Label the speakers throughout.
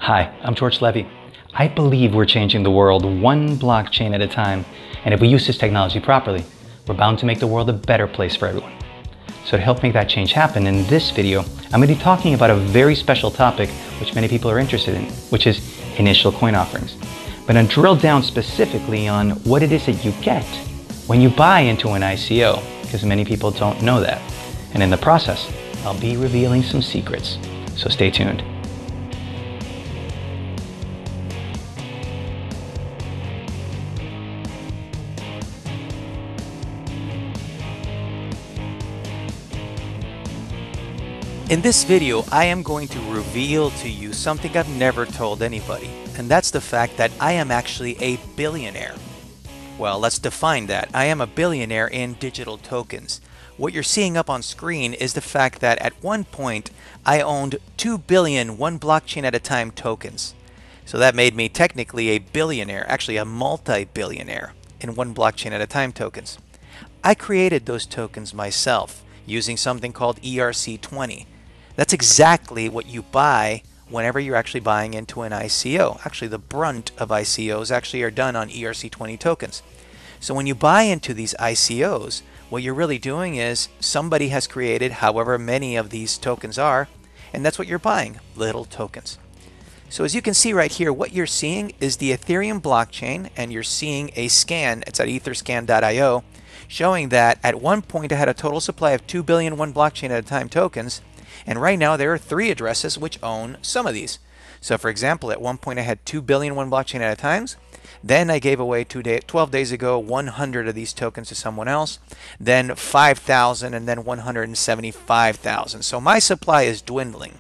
Speaker 1: Hi, I'm George Levy. I believe we're changing the world one blockchain at a time, and if we use this technology properly, we're bound to make the world a better place for everyone. So to help make that change happen, in this video, I'm going to be talking about a very special topic which many people are interested in, which is initial coin offerings. But I'm drill down specifically on what it is that you get when you buy into an ICO, because many people don't know that. And in the process, I'll be revealing some secrets. So stay tuned.
Speaker 2: In this video, I am going to reveal to you something I've never told anybody, and that's the fact that I am actually a billionaire. Well, let's define that. I am a billionaire in digital tokens. What you're seeing up on screen is the fact that at one point, I owned 2 billion one blockchain at a time tokens. So that made me technically a billionaire, actually a multi-billionaire in one blockchain at a time tokens. I created those tokens myself using something called ERC20. That's exactly what you buy whenever you're actually buying into an ICO. Actually, the brunt of ICOs actually are done on ERC20 tokens. So when you buy into these ICOs, what you're really doing is somebody has created however many of these tokens are, and that's what you're buying, little tokens. So as you can see right here, what you're seeing is the Ethereum blockchain, and you're seeing a scan. It's at etherscan.io, showing that at one point I had a total supply of 2 billion one blockchain at a time tokens, and right now there are 3 addresses which own some of these. So for example, at one point I had 2 billion one blockchain at a time. Then I gave away 12 days ago 100 of these tokens to someone else, then 5,000, and then 175,000. So my supply is dwindling,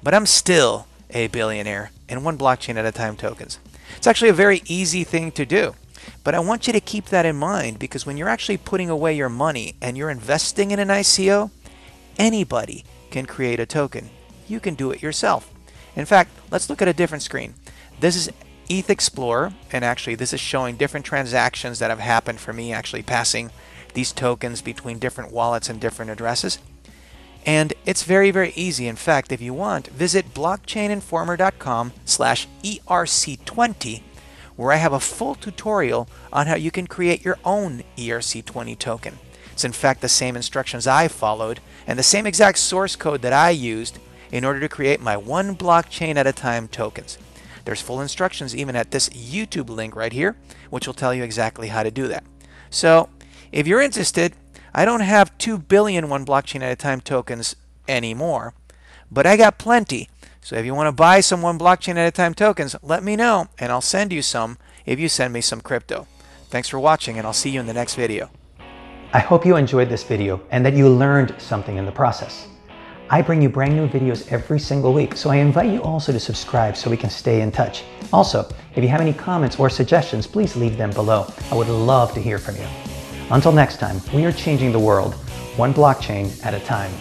Speaker 2: but I'm still a billionaire in one blockchain at a time tokens. It's actually a very easy thing to do. But I want you to keep that in mind, because when you're actually putting away your money and you're investing in an ICO, anybody can create a token. You can do it yourself. In fact, let's look at a different screen. This is ETH Explorer, and actually this is showing different transactions that have happened for me actually passing these tokens between different wallets and different addresses. And it's very, very easy. In fact, if you want, visit blockchaininformer.com/ERC20, where I have a full tutorial on how you can create your own ERC20 token. It's in fact the same instructions I followed and the same exact source code that I used in order to create my one blockchain at a time tokens. There's full instructions even at this YouTube link right here, which will tell you exactly how to do that. So if you're interested, I don't have 2 billion one blockchain at a time tokens anymore, but I got plenty. So if you want to buy some one blockchain at a time tokens, let me know and I'll send you some if you send me some crypto. Thanks for watching, and I'll see you in the next video.
Speaker 1: I hope you enjoyed this video and that you learned something in the process. I bring you brand new videos every single week, so I invite you also to subscribe so we can stay in touch. Also, if you have any comments or suggestions, please leave them below. I would love to hear from you. Until next time, we are changing the world one blockchain at a time.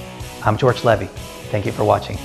Speaker 1: I'm George Levy. Thank you for watching.